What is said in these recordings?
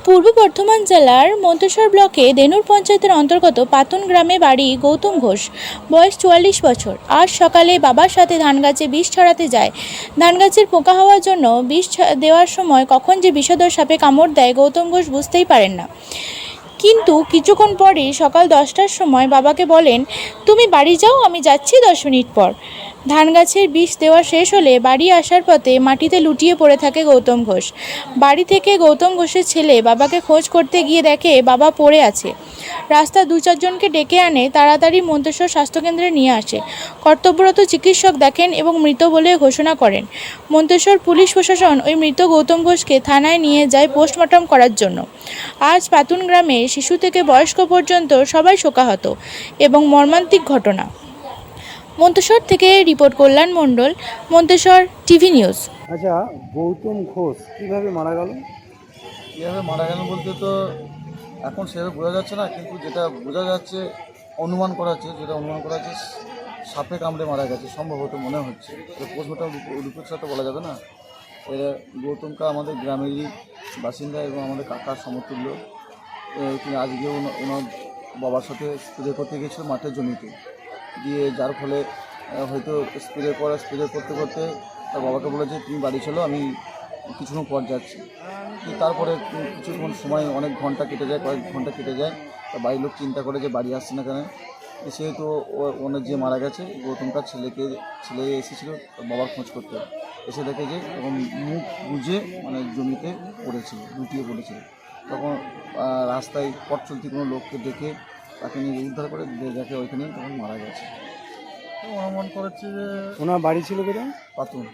পূর্ব বর্ধমান জেলার মন্তেশ্বর ব্লকে দেনুর পঞ্চায়েতের অন্তর্গত পাতুন গ্রামে বাড়ি গৌতম ঘোষ, বয়স ৪৪ বছর। আজ সকালে বাবার সাথে ধান গাছে বিষ ছড়াতে যায়। ধান গাছের পোকা হওয়ার জন্য বিষ দেওয়ার সময় কখন যে বিষধর সাপে কামড় দেয় গৌতম ঘোষ বুঝতেই পারেন না। কিন্তু কিছুক্ষণ পরেই সকাল 10টার সময় বাবাকে বলেন, তুমি বাড়ি যাও, আমি যাচ্ছি 10 মিনিট পর। ধান গাছের বিষ দেওয়া শেষ হলে বাড়ি আসার পথে মাটিতে লুটিয়ে পড়ে থাকে গৌতম ঘোষ। বাড়ি থেকে গৌতম ঘোষের ছেলে বাবাকে খোঁজ করতে গিয়ে দেখে বাবা পড়ে আছে। রাস্তা 2-4 জনকে ডেকে আনে, তাড়াতাড়ি মন্তেশ্বর স্বাস্থ্যকেন্দ্রে নিয়ে আসে। কর্তব্যরত চিকিৎসক দেখেন এবং মৃত বলে ঘোষণা করেন। মন্তেশ্বর পুলিশ প্রশাসন ওই মৃত গৌতম ঘোষকে থানায় নিয়ে যায় পোস্টমর্টম করার জন্য। আজ পাতুন গ্রামে শিশু থেকে বয়স্ক পর্যন্ত সবাই শোকাহত এবং মর্মান্তিক ঘটনা। মন্তেশ্বর থেকে রিপোর্ট কল্যাণ মণ্ডল, মন্তেশ্বর টিভি নিউজ। আচ্ছা, গৌতম ঘোষ কিভাবে মারা গেল? কীভাবে মারা গেল বলতে তো এখন সেভাবে বোঝা যাচ্ছে না, কিন্তু যেটা বোঝা যাচ্ছে, অনুমান করা হচ্ছে সাপে কামড়ে মারা গেছে সম্ভবত মনে হচ্ছে। পোস্টমর্টম রিপোর্ট তো বলা যাবে না। এরা গৌতমকা আমাদের গ্রামেরই বাসিন্দা এবং আমাদের কাকার সমতুল্য। তিনি আজকে ওনার বাবার সাথে স্প্রে করতে গিয়েছিল মাঠের জমিতে, দিয়ে যার ফলে হয়তো স্প্রে করতে করতে তার বাবাকে বলেছে তুমি বাড়ি চলো, আমি কিছুক্ষণ পর যাচ্ছি। তারপরে কিছুক্ষণ সময় অনেক ঘন্টা কেটে যায়, কয়েক ঘন্টা কেটে যায়। তা বাড়ির লোক চিন্তা করে যে বাড়ি আসছে না কেন। সেহেতু ওনার যে মারা গেছে গৌতমকার ছেলে এসেছিল বাবার খোঁজ করতে, এসে দেখে যে তখন মুখ বুঝে মানে জমিতে পড়েছিল, লুটিয়ে পড়েছিল। তখন রাস্তায় পথ চলতি কোনো লোককে দেখে তাকে নিয়ে উদ্ধার করে দেখে ওইখানেই তখন মারা গেছে। অনুমান করেছি যে ওনার বাড়ি ছিল কোথায়? পাতুন।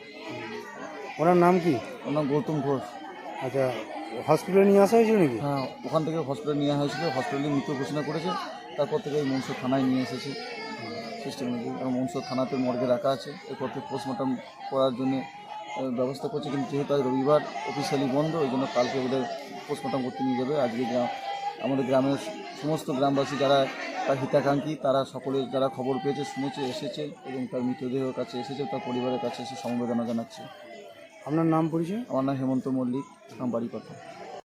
ওনার নাম কি? ওনার গৌতম ঘোষ। আচ্ছা, হসপিটালে নিয়ে আসা হয়েছিল নাকি? হ্যাঁ, ওখান থেকে হসপিটালে নেওয়া হয়েছিল, হসপিটালে মৃত ঘোষণা করেছে। তারপর থেকে এই মনসুর থানায় নিয়ে এসেছে সিস্টেম অনুযায়ী, এবং মনসুর থানাতে মর্গে রাখা আছে। এরপর থেকে পোস্টমর্টম করার জন্য ব্যবস্থা করছে, কিন্তু যেহেতু আজ রবিবার অফিসিয়ালি বন্ধ, ওই জন্য কালকে ওদের পোস্টমর্টম করতে নিয়ে যাবে। আজকে আমাদের গ্রামের সমস্ত গ্রামবাসী যারা তার হিতাকাঙ্ক্ষী, তারা সকলে যারা খবর পেয়েছে, শুনেছে, এসেছে এবং তার মৃতদেহের কাছে এসেছে, তার পরিবারের কাছে এসে সমবেদনা জানাচ্ছে। আপনার নাম পরিচয়? আমার নাম হেমন্ত মল্লিক, আমার বাড়ি কথা।